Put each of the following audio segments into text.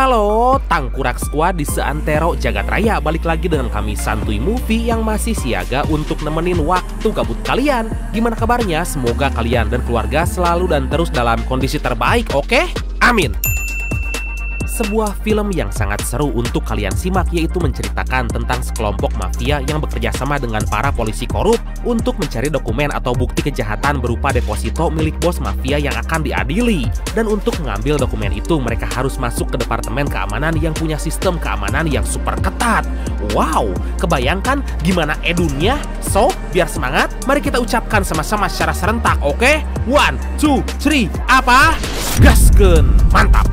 Halo, Tangkurak Squad di seantero jagat raya, balik lagi dengan kami Santuy Movie yang masih siaga untuk nemenin waktu gabut kalian. Gimana kabarnya? Semoga kalian dan keluarga selalu dan terus dalam kondisi terbaik, oke? Amin. Sebuah film yang sangat seru untuk kalian simak, yaitu menceritakan tentang sekelompok mafia yang bekerja sama dengan para polisi korup untuk mencari dokumen atau bukti kejahatan berupa deposito milik bos mafia yang akan diadili. Dan untuk mengambil dokumen itu, mereka harus masuk ke departemen keamanan yang punya sistem keamanan yang super ketat. Wow, kebayangkan gimana edunnya? So, biar semangat, mari kita ucapkan sama-sama secara serentak, oke? 1, 2, 3, apa? Gaskeun, mantap!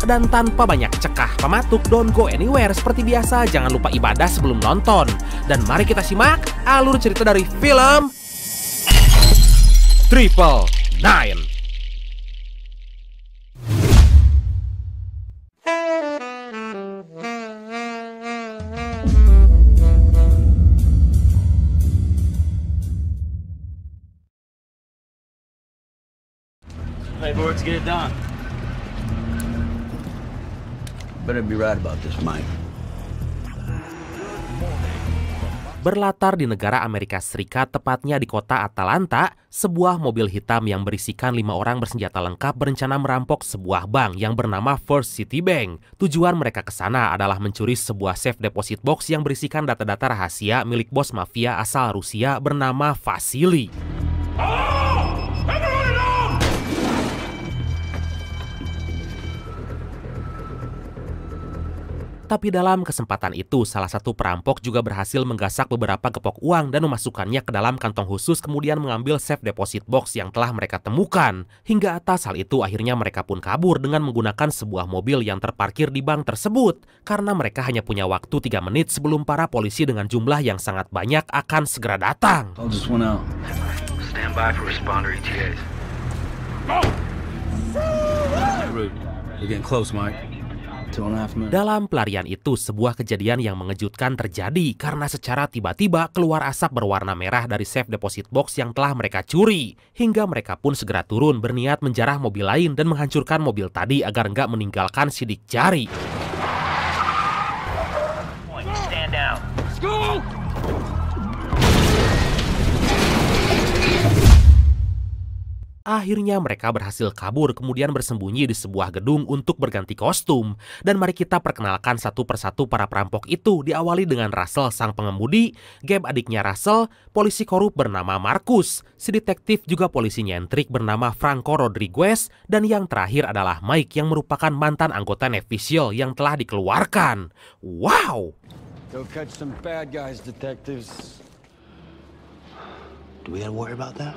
Dan tanpa banyak cekah pematuk, don't go anywhere. Seperti biasa, jangan lupa ibadah sebelum nonton. Dan mari kita simak alur cerita dari film Triple Nine. Hey, boy, let's get it done. Better be right about this, Mike. Berlatar di negara Amerika Serikat, tepatnya di kota Atlanta, sebuah mobil hitam yang berisikan 5 orang bersenjata lengkap berencana merampok sebuah bank yang bernama First City Bank. Tujuan mereka ke sana adalah mencuri sebuah safe deposit box yang berisikan data-data rahasia milik bos mafia asal Rusia bernama Vasily. Tapi dalam kesempatan itu, salah satu perampok juga berhasil menggasak beberapa gepok uang dan memasukkannya ke dalam kantong khusus, kemudian mengambil safe deposit box yang telah mereka temukan. Hingga atas hal itu, akhirnya mereka pun kabur dengan menggunakan sebuah mobil yang terparkir di bank tersebut. Karena mereka hanya punya waktu 3 menit sebelum para polisi dengan jumlah yang sangat banyak akan segera datang. Stand by for responder ETAs. We're getting close, Mike. Dalam pelarian itu, sebuah kejadian yang mengejutkan terjadi karena secara tiba-tiba keluar asap berwarna merah dari safe deposit box yang telah mereka curi. Hingga mereka pun segera turun berniat menjarah mobil lain dan menghancurkan mobil tadi agar nggak meninggalkan sidik jari. Stand down. Let's go! Akhirnya mereka berhasil kabur, kemudian bersembunyi di sebuah gedung untuk berganti kostum. Dan mari kita perkenalkan satu persatu para perampok itu, diawali dengan Russell sang pengemudi, Gabe adiknya Russell, polisi korup bernama Marcus, si detektif juga polisi nyentrik bernama Franco Rodriguez, dan yang terakhir adalah Mike yang merupakan mantan anggota Navy SEAL yang telah dikeluarkan. Wow! Go catch some bad guys, detectives. Do we gotta worry about that?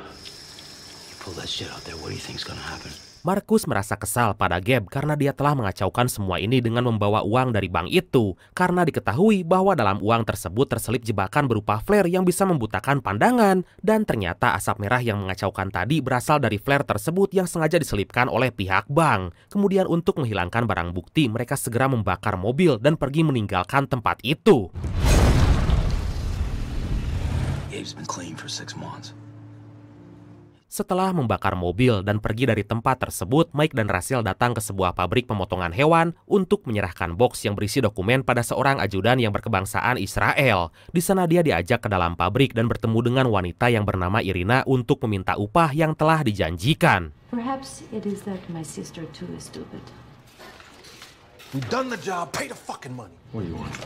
Pull that shit out there. What do you think's gonna happen? Marcus merasa kesal pada Gabe karena dia telah mengacaukan semua ini dengan membawa uang dari bank itu, karena diketahui bahwa dalam uang tersebut terselip jebakan berupa flare yang bisa membutakan pandangan, dan ternyata asap merah yang mengacaukan tadi berasal dari flare tersebut yang sengaja diselipkan oleh pihak bank. Kemudian untuk menghilangkan barang bukti, mereka segera membakar mobil dan pergi meninggalkan tempat itu. Gabe's been clean for 6 months. Setelah membakar mobil dan pergi dari tempat tersebut, Mike dan Russell datang ke sebuah pabrik pemotongan hewan untuk menyerahkan box yang berisi dokumen pada seorang ajudan yang berkebangsaan Israel. Di sana dia diajak ke dalam pabrik dan bertemu dengan wanita yang bernama Irina untuk meminta upah yang telah dijanjikan. Perhaps it is that my sister too is stupid. We've done the job. Pay the fucking money. What do you want?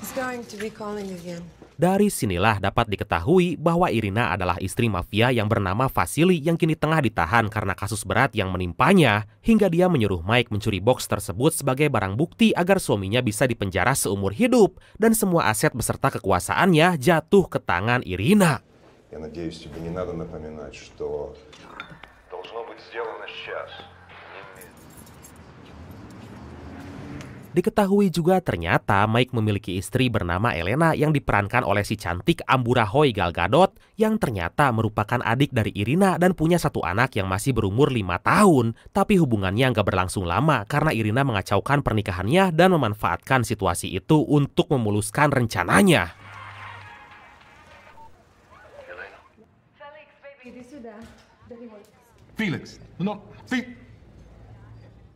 He's going to be calling again. Dari sinilah dapat diketahui bahwa Irina adalah istri mafia yang bernama Vasily yang kini tengah ditahan karena kasus berat yang menimpanya, hingga dia menyuruh Mike mencuri box tersebut sebagai barang bukti agar suaminya bisa dipenjara seumur hidup dan semua aset beserta kekuasaannya jatuh ke tangan Irina. Я надеюсь, тебе не надо напоминать, что должно быть сделано сейчас. Diketahui juga ternyata Mike memiliki istri bernama Elena yang diperankan oleh si cantik Ambura Hoy Gal Gadot yang ternyata merupakan adik dari Irina dan punya satu anak yang masih berumur 5 tahun. Tapi hubungannya nggak berlangsung lama karena Irina mengacaukan pernikahannya dan memanfaatkan situasi itu untuk memuluskan rencananya. Jadi sudah dari Felix, no,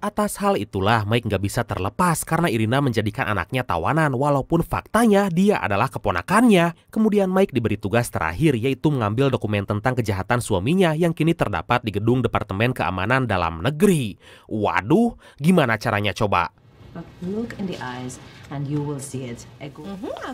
Atas hal itulah Mike nggak bisa terlepas karena Irina menjadikan anaknya tawanan walaupun faktanya dia adalah keponakannya. Kemudian Mike diberi tugas terakhir yaitu mengambil dokumen tentang kejahatan suaminya yang kini terdapat di gedung Departemen Keamanan Dalam Negeri. Waduh, gimana caranya coba? But look in the eyes and you will see it. I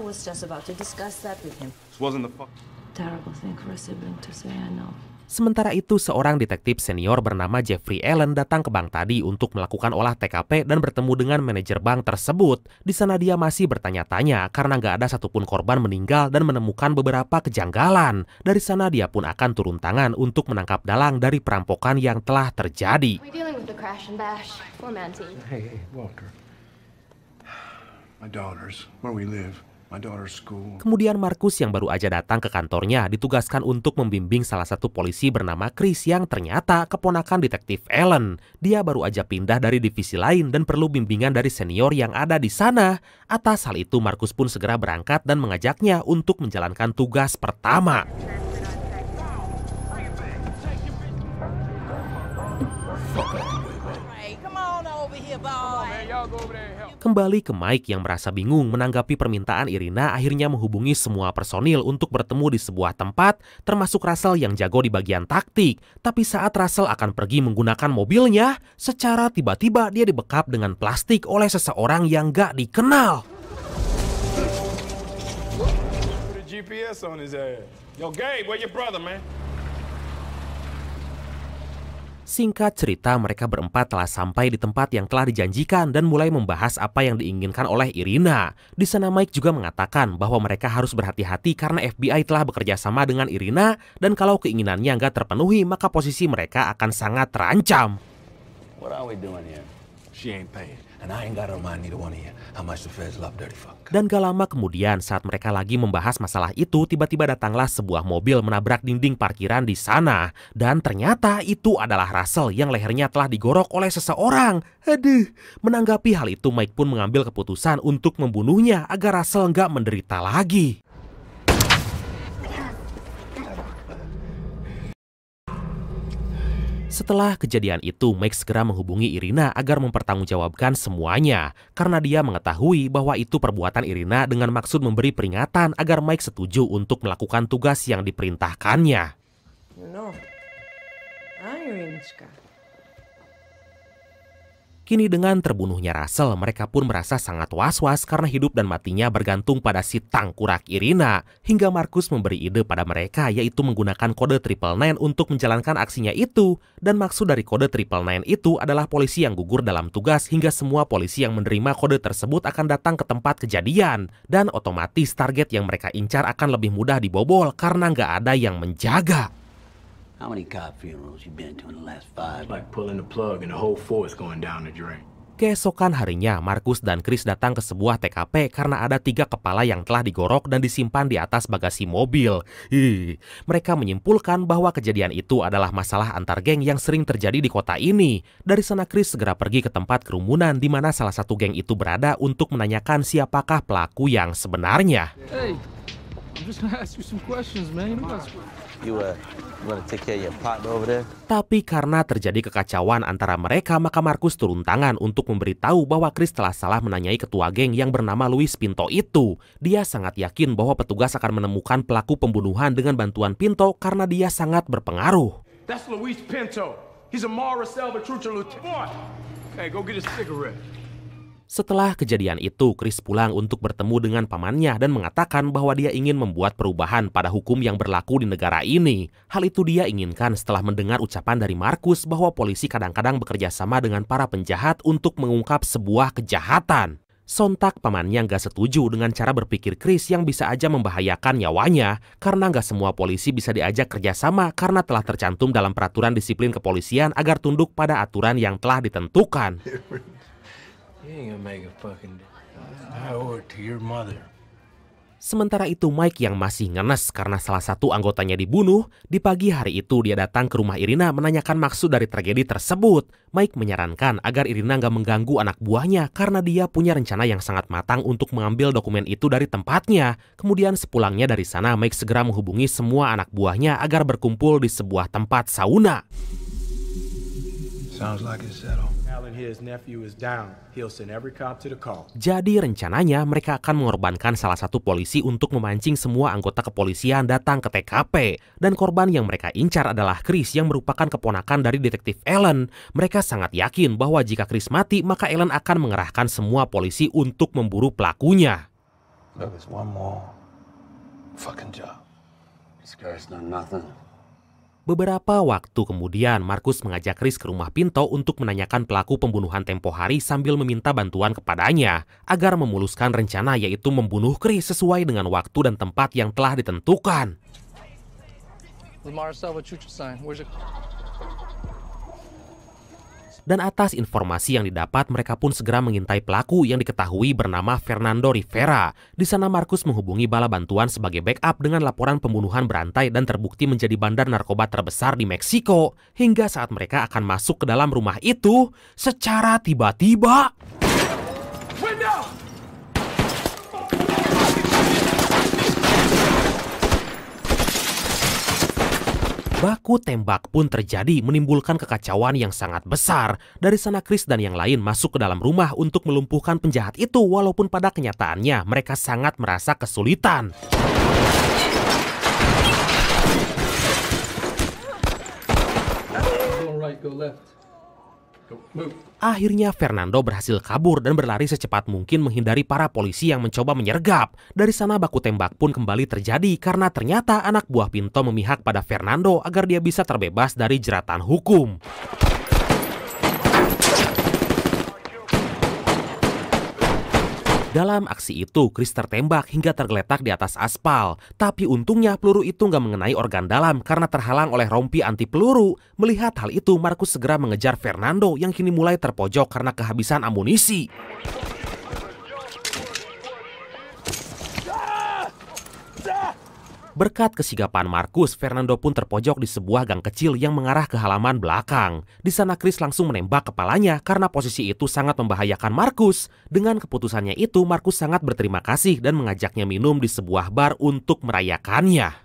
was just about to discuss that with him. This wasn't the fuck. Terrible thing for a sibling to say, I know. Sementara itu, seorang detektif senior bernama Jeffrey Allen datang ke bank tadi untuk melakukan olah TKP dan bertemu dengan manajer bank tersebut. Di sana dia masih bertanya-tanya karena nggak ada satupun korban meninggal dan menemukan beberapa kejanggalan. Dari sana dia pun akan turun tangan untuk menangkap dalang dari perampokan yang telah terjadi. We're dealing with the crash and bash. Four-man team. Hey, Walker. My daughters, where we live. My daughter's school. Kemudian Marcus yang baru aja datang ke kantornya ditugaskan untuk membimbing salah satu polisi bernama Chris yang ternyata keponakan detektif Allen. Dia baru aja pindah dari divisi lain dan perlu bimbingan dari senior yang ada di sana. Atas hal itu Marcus pun segera berangkat dan mengajaknya untuk menjalankan tugas pertama. Kembali ke Mike yang merasa bingung menanggapi permintaan Irina, akhirnya menghubungi semua personil untuk bertemu di sebuah tempat, termasuk Russell yang jago di bagian taktik. Tapi saat Russell akan pergi menggunakan mobilnya, secara tiba-tiba dia dibekap dengan plastik oleh seseorang yang gak dikenal. Put a GPS on his ass. Yo, Gabe, where your brother, man? Singkat cerita, mereka berempat telah sampai di tempat yang telah dijanjikan dan mulai membahas apa yang diinginkan oleh Irina. Di sana Mike juga mengatakan bahwa mereka harus berhati-hati karena FBI telah bekerja sama dengan Irina dan kalau keinginannya nggak terpenuhi maka posisi mereka akan sangat terancam. What are we doing here? She ain't paying. And I ain't gotta remind neither one of you how much the feds love dirty fuck. Dan gak lama kemudian saat mereka lagi membahas masalah itu, tiba-tiba datanglah sebuah mobil menabrak dinding parkiran di sana. Dan ternyata itu adalah Russell yang lehernya telah digorok oleh seseorang. Aduh, menanggapi hal itu Mike pun mengambil keputusan untuk membunuhnya agar Russell nggak menderita lagi. Setelah kejadian itu, Mike segera menghubungi Irina agar mempertanggungjawabkan semuanya. Karena dia mengetahui bahwa itu perbuatan Irina dengan maksud memberi peringatan agar Mike setuju untuk melakukan tugas yang diperintahkannya. No. Irinska. Kini dengan terbunuhnya Russell, mereka pun merasa sangat was-was karena hidup dan matinya bergantung pada si tangkurak Irina. Hingga Marcus memberi ide pada mereka yaitu menggunakan kode 999 untuk menjalankan aksinya itu. Dan maksud dari kode 999 itu adalah polisi yang gugur dalam tugas hingga semua polisi yang menerima kode tersebut akan datang ke tempat kejadian. Dan otomatis target yang mereka incar akan lebih mudah dibobol karena nggak ada yang menjaga. How many cop funerals you been to in the last 5? It's like pulling the plug and the whole force going down the drain. Keesokan harinya, Marcus dan Chris datang ke sebuah TKP karena ada 3 kepala yang telah digorok dan disimpan di atas bagasi mobil. Mereka menyimpulkan bahwa kejadian itu adalah masalah antar geng yang sering terjadi di kota ini. Dari sana Chris segera pergi ke tempat kerumunan di mana salah satu geng itu berada untuk menanyakan siapakah pelaku yang sebenarnya. Hey, I'm just gonna ask you some questions, man. You wanna take care of your partner over there? Tapi karena terjadi kekacauan antara mereka, maka Marcus turun tangan untuk memberitahu bahwa Chris telah salah menanyai ketua geng yang bernama Luis Pinto itu. Dia sangat yakin bahwa petugas akan menemukan pelaku pembunuhan dengan bantuan Pinto karena dia sangat berpengaruh. That's Luis Pinto. He's a Mara Salvatrucha lieutenant. Hey, go get a cigarette. Setelah kejadian itu, Chris pulang untuk bertemu dengan pamannya dan mengatakan bahwa dia ingin membuat perubahan pada hukum yang berlaku di negara ini. Hal itu dia inginkan setelah mendengar ucapan dari Marcus bahwa polisi kadang-kadang bekerja sama dengan para penjahat untuk mengungkap sebuah kejahatan. Sontak pamannya nggak setuju dengan cara berpikir Chris yang bisa aja membahayakan nyawanya karena nggak semua polisi bisa diajak kerjasama karena telah tercantum dalam peraturan disiplin kepolisian agar tunduk pada aturan yang telah ditentukan. Sementara itu Mike yang masih ngenes karena salah satu anggotanya dibunuh, di pagi hari itu dia datang ke rumah Irina menanyakan maksud dari tragedi tersebut. Mike menyarankan agar Irina nggak mengganggu anak buahnya karena dia punya rencana yang sangat matang untuk mengambil dokumen itu dari tempatnya. Kemudian sepulangnya dari sana, Mike segera menghubungi semua anak buahnya agar berkumpul di sebuah tempat sauna. Sounds like it's settled. Jadi rencananya mereka akan mengorbankan salah satu polisi untuk memancing semua anggota kepolisian datang ke TKP. Dan korban yang mereka incar adalah Chris yang merupakan keponakan dari detektif Ellen. Mereka sangat yakin bahwa jika Chris mati, maka Ellen akan mengerahkan semua polisi untuk memburu pelakunya. Look, there's one more fucking job. This guy's done nothing. Beberapa waktu kemudian, Marcus mengajak Chris ke rumah Pinto untuk menanyakan pelaku pembunuhan tempo hari sambil meminta bantuan kepadanya agar memuluskan rencana, yaitu membunuh Chris sesuai dengan waktu dan tempat yang telah ditentukan. Dan atas informasi yang didapat, mereka pun segera mengintai pelaku yang diketahui bernama Fernando Rivera. Di sana Marcus menghubungi bala bantuan sebagai backup dengan laporan pembunuhan berantai dan terbukti menjadi bandar narkoba terbesar di Meksiko. Hingga saat mereka akan masuk ke dalam rumah itu, secara tiba-tiba... Baku tembak pun terjadi, menimbulkan kekacauan yang sangat besar. Dari sana Chris dan yang lain masuk ke dalam rumah untuk melumpuhkan penjahat itu, walaupun pada kenyataannya mereka sangat merasa kesulitan. Akhirnya Fernando berhasil kabur dan berlari secepat mungkin menghindari para polisi yang mencoba menyergap. Dari sana baku tembak pun kembali terjadi karena ternyata anak buah Pinto memihak pada Fernando agar dia bisa terbebas dari jeratan hukum. Dalam aksi itu, Chris tertembak hingga tergeletak di atas aspal. Tapi untungnya peluru itu nggak mengenai organ dalam karena terhalang oleh rompi anti peluru. Melihat hal itu, Marcus segera mengejar Fernando yang kini mulai terpojok karena kehabisan amunisi. Berkat kesigapan Marcus, Fernando pun terpojok di sebuah gang kecil yang mengarah ke halaman belakang. Di sana Chris langsung menembak kepalanya karena posisi itu sangat membahayakan Marcus. Dengan keputusannya itu, Marcus sangat berterima kasih dan mengajaknya minum di sebuah bar untuk merayakannya.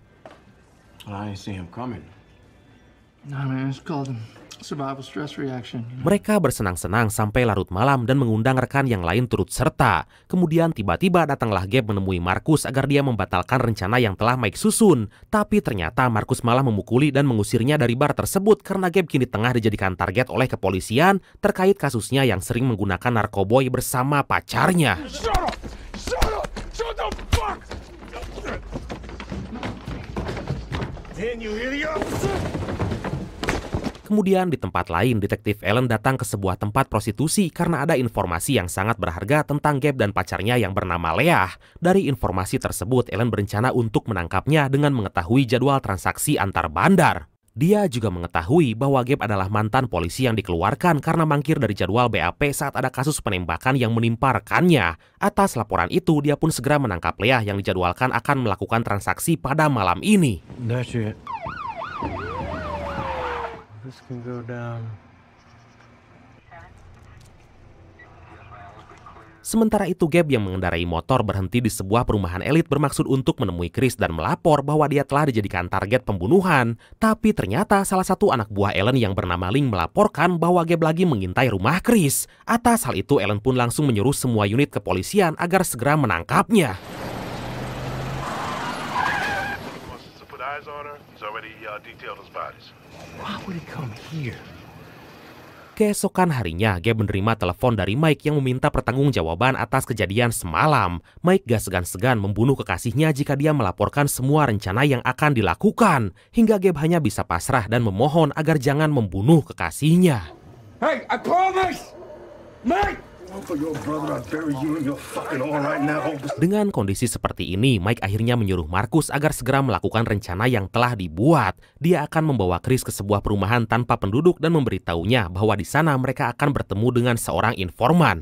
Mereka bersenang-senang sampai larut malam dan mengundang rekan yang lain turut serta. Kemudian tiba-tiba datanglah Gabe menemui Marcus agar dia membatalkan rencana yang telah Mike susun. Tapi ternyata Marcus malah memukuli dan mengusirnya dari bar tersebut karena Gabe kini tengah dijadikan target oleh kepolisian terkait kasusnya yang sering menggunakan narkoboy bersama pacarnya. Kemudian di tempat lain, detektif Ellen datang ke sebuah tempat prostitusi karena ada informasi yang sangat berharga tentang Gabe dan pacarnya yang bernama Leah. Dari informasi tersebut, Ellen berencana untuk menangkapnya dengan mengetahui jadwal transaksi antar bandar. Dia juga mengetahui bahwa Gabe adalah mantan polisi yang dikeluarkan karena mangkir dari jadwal BAP saat ada kasus penembakan yang menimpa rekannya. Atas laporan itu, dia pun segera menangkap Leah yang dijadwalkan akan melakukan transaksi pada malam ini. This can go down. Sementara itu Gabe yang mengendarai motor berhenti di sebuah perumahan elit bermaksud untuk menemui Chris dan melapor bahwa dia telah dijadikan target pembunuhan. Tapi ternyata salah satu anak buah Ellen yang bernama Ling melaporkan bahwa Gabe lagi mengintai rumah Chris. Atas hal itu Ellen pun langsung menyuruh semua unit kepolisian agar segera menangkapnya. Keesokan harinya, Gabe menerima telepon dari Mike yang meminta pertanggungjawaban atas kejadian semalam. Mike gak segan-segan membunuh kekasihnya jika dia melaporkan semua rencana yang akan dilakukan. Hingga Gabe hanya bisa pasrah dan memohon agar jangan membunuh kekasihnya. Hey, I promise! Mike! Dengan kondisi seperti ini, Mike akhirnya menyuruh Marcus agar segera melakukan rencana yang telah dibuat. Dia akan membawa Chris ke sebuah perumahan tanpa penduduk dan memberitahunya bahwa di sana mereka akan bertemu dengan seorang informan.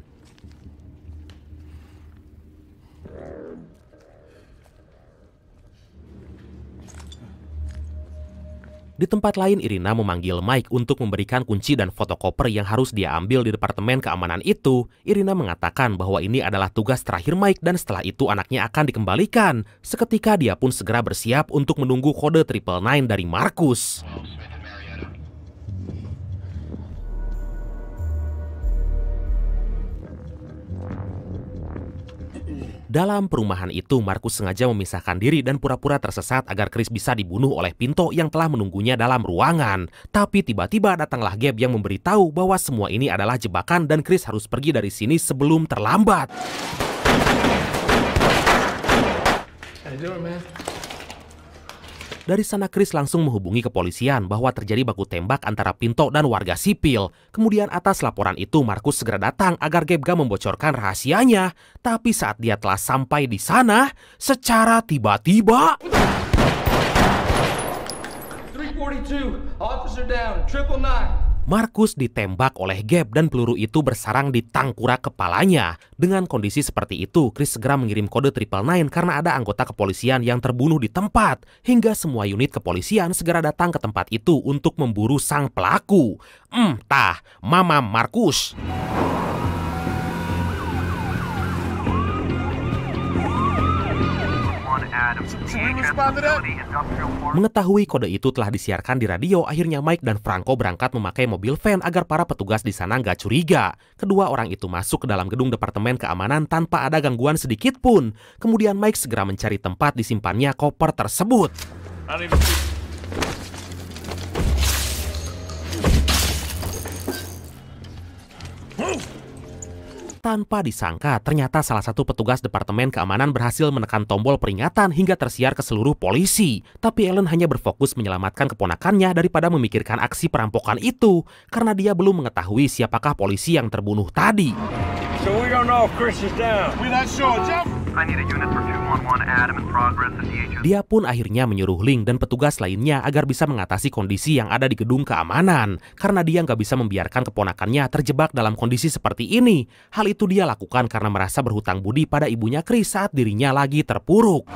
Di tempat lain, Irina memanggil Mike untuk memberikan kunci dan fotokoper yang harus dia ambil di departemen keamanan itu. Irina mengatakan bahwa ini adalah tugas terakhir Mike dan setelah itu anaknya akan dikembalikan. Seketika dia pun segera bersiap untuk menunggu kode 999 dari Marcus. Dalam perumahan itu, Marcus sengaja memisahkan diri dan pura-pura tersesat agar Chris bisa dibunuh oleh Pinto yang telah menunggunya dalam ruangan. Tapi tiba-tiba datanglah Gabe yang memberitahu bahwa semua ini adalah jebakan dan Chris harus pergi dari sini sebelum terlambat. How you doing, man? Dari sana Chris langsung menghubungi kepolisian bahwa terjadi baku tembak antara Pinto dan warga sipil. Kemudian atas laporan itu Marcus segera datang agar Gabe gak membocorkan rahasianya. Tapi saat dia telah sampai di sana, secara tiba-tiba 342, officer down, 999. Marcus ditembak oleh Gabe dan peluru itu bersarang di tangkurak kepalanya. Dengan kondisi seperti itu, Chris segera mengirim kode 999 karena ada anggota kepolisian yang terbunuh di tempat. Hingga semua unit kepolisian segera datang ke tempat itu untuk memburu sang pelaku. Mama Marcus. Mengetahui kode itu telah disiarkan di radio, akhirnya Mike dan Franco berangkat memakai mobil van agar para petugas di sana nggak curiga. Kedua orang itu masuk ke dalam gedung departemen keamanan tanpa ada gangguan sedikit pun. Kemudian Mike segera mencari tempat disimpannya koper tersebut. Tanpa disangka, ternyata salah satu petugas departemen keamanan berhasil menekan tombol peringatan hingga tersiar ke seluruh polisi. Tapi Ellen hanya berfokus menyelamatkan keponakannya daripada memikirkan aksi perampokan itu, karena dia belum mengetahui siapakah polisi yang terbunuh tadi. So we don't know if Chris is down. We're not sure, Jeff. I need a unit for 211 Adam in progress at DHS. Dia pun akhirnya menyuruh Link dan petugas lainnya agar bisa mengatasi kondisi yang ada di gedung keamanan. Karena dia nggak bisa membiarkan keponakannya terjebak dalam kondisi seperti ini. Hal itu dia lakukan karena merasa berhutang budi pada ibunya Chris saat dirinya lagi terpuruk.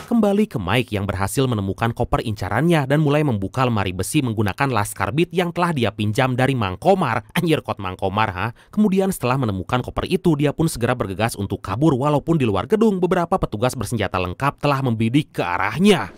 Kembali ke Mike yang berhasil menemukan koper incarannya dan mulai membuka lemari besi menggunakan las karbit yang telah dia pinjam dari Mang Komar. Anjir, kot Mang Komar, ha? Kemudian setelah menemukan koper itu, dia pun segera bergegas untuk kabur walaupun di luar gedung beberapa petugas bersenjata lengkap telah membidik ke arahnya.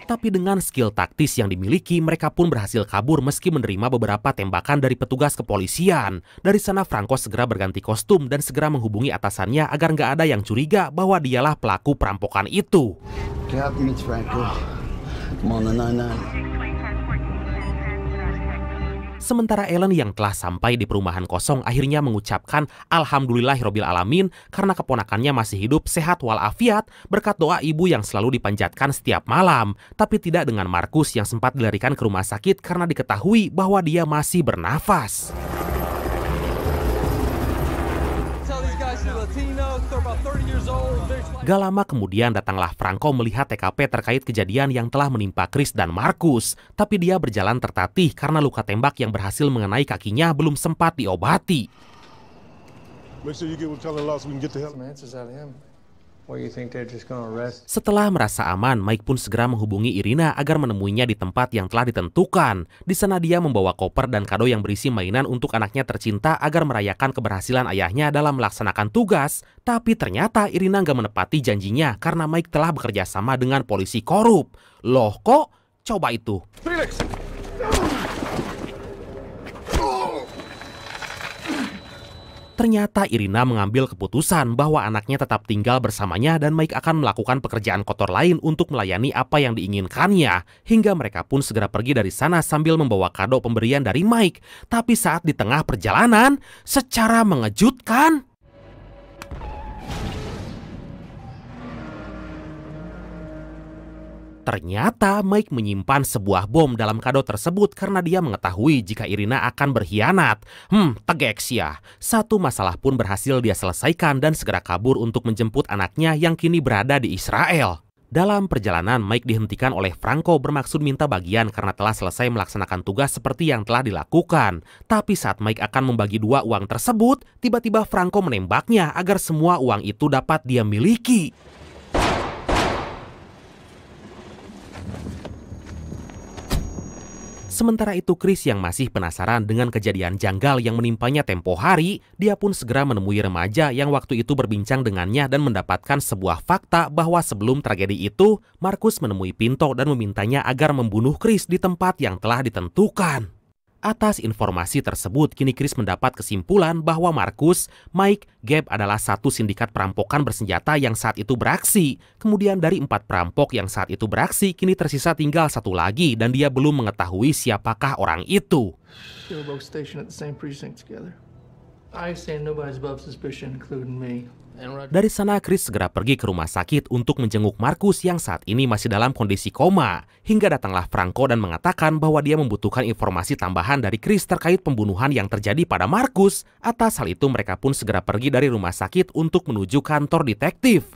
Tapi dengan skill taktis yang dimiliki, mereka pun berhasil kabur meski menerima beberapa tembakan dari petugas kepolisian. Dari sana Franco segera berganti kostum dan segera menghubungi atasannya agar nggak ada yang curiga bahwa dialah pelaku perampokan itu. Sementara Ellen yang telah sampai di perumahan kosong akhirnya mengucapkan Alhamdulillahirobbil alamin karena keponakannya masih hidup sehat walafiat berkat doa ibu yang selalu dipanjatkan setiap malam. Tapi tidak dengan Marcus yang sempat dilarikan ke rumah sakit karena diketahui bahwa dia masih bernafas. Gak lama kemudian datanglah Franco melihat TKP terkait kejadian yang telah menimpa Chris dan Marcus. Tapi dia berjalan tertatih karena luka tembak yang berhasil mengenai kakinya belum sempat diobati. Setelah merasa aman, Mike pun segera menghubungi Irina agar menemuinya di tempat yang telah ditentukan. Di sana dia membawa koper dan kado yang berisi mainan untuk anaknya tercinta agar merayakan keberhasilan ayahnya dalam melaksanakan tugas. Tapi ternyata Irina nggak menepati janjinya karena Mike telah bekerja sama dengan polisi korup. Loh kok? Coba itu. Felix! Ternyata Irina mengambil keputusan bahwa anaknya tetap tinggal bersamanya dan Mike akan melakukan pekerjaan kotor lain untuk melayani apa yang diinginkannya. Hingga mereka pun segera pergi dari sana sambil membawa kado pemberian dari Mike. Tapi saat di tengah perjalanan, secara mengejutkan, ternyata Mike menyimpan sebuah bom dalam kado tersebut karena dia mengetahui jika Irina akan berkhianat. Tegeks ya. Satu masalah pun berhasil dia selesaikan dan segera kabur untuk menjemput anaknya yang kini berada di Israel. Dalam perjalanan, Mike dihentikan oleh Franco bermaksud minta bagian karena telah selesai melaksanakan tugas seperti yang telah dilakukan. Tapi saat Mike akan membagi dua uang tersebut, tiba-tiba Franco menembaknya agar semua uang itu dapat dia miliki. Sementara itu Chris yang masih penasaran dengan kejadian janggal yang menimpanya tempo hari, dia pun segera menemui remaja yang waktu itu berbincang dengannya dan mendapatkan sebuah fakta bahwa sebelum tragedi itu, Marcus menemui Pinto dan memintanya agar membunuh Chris di tempat yang telah ditentukan. Atas informasi tersebut, kini Chris mendapat kesimpulan bahwa Marcus, Mike, Gabe adalah satu sindikat perampokan bersenjata yang saat itu beraksi. Kemudian dari 4 perampok yang saat itu beraksi, kini tersisa tinggal 1 lagi dan dia belum mengetahui siapakah orang itu. They were both stationed at the same precinct together. I say nobody's above suspicion, including me. Dari sana Chris segera pergi ke rumah sakit untuk menjenguk Marcus yang saat ini masih dalam kondisi koma. Hingga datanglah Franco dan mengatakan bahwa dia membutuhkan informasi tambahan dari Chris terkait pembunuhan yang terjadi pada Marcus. Atas hal itu mereka pun segera pergi dari rumah sakit untuk menuju kantor detektif.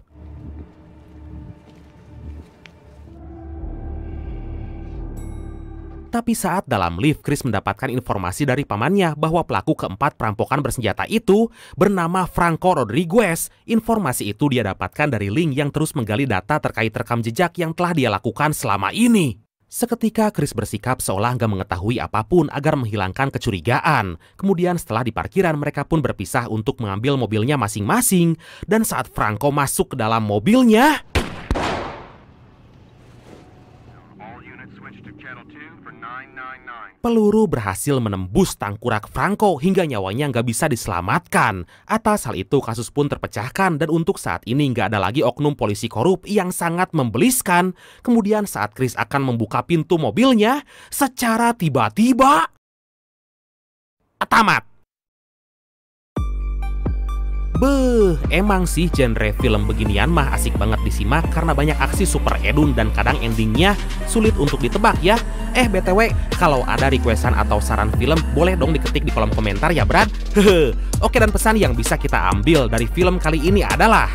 Tapi saat dalam lift, Chris mendapatkan informasi dari pamannya bahwa pelaku keempat perampokan bersenjata itu bernama Franco Rodriguez. Informasi itu dia dapatkan dari link yang terus menggali data terkait rekam jejak yang telah dia lakukan selama ini. Seketika Chris bersikap seolah nggak mengetahui apapun agar menghilangkan kecurigaan. Kemudian setelah di parkiran mereka pun berpisah untuk mengambil mobilnya masing-masing. Dan saat Franco masuk ke dalam mobilnya, peluru berhasil menembus tangkurak Franco hingga nyawanya nggak bisa diselamatkan. Atas hal itu kasus pun terpecahkan dan untuk saat ini nggak ada lagi oknum polisi korup yang sangat membeliskan. Kemudian saat Chris akan membuka pintu mobilnya, secara tiba-tiba tamat. Beuh, emang sih genre film beginian mah asik banget disimak karena banyak aksi super edun dan kadang endingnya sulit untuk ditebak ya. BTW, kalau ada requestan atau saran film boleh dong diketik di kolom komentar ya Brad. Oke, dan pesan yang bisa kita ambil dari film kali ini adalah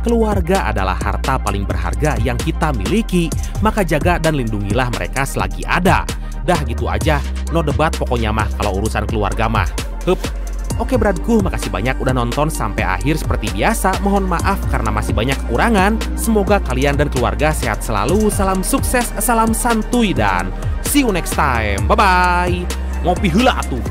keluarga adalah harta paling berharga yang kita miliki, maka jaga dan lindungilah mereka selagi ada. Dah gitu aja, no debat pokoknya mah kalau urusan keluarga mah. Oke Bradku, makasih banyak udah nonton sampai akhir seperti biasa. Mohon maaf karena masih banyak kekurangan. Semoga kalian dan keluarga sehat selalu. Salam sukses, salam santuy, dan see you next time. Bye-bye. Ngopi heula atuh.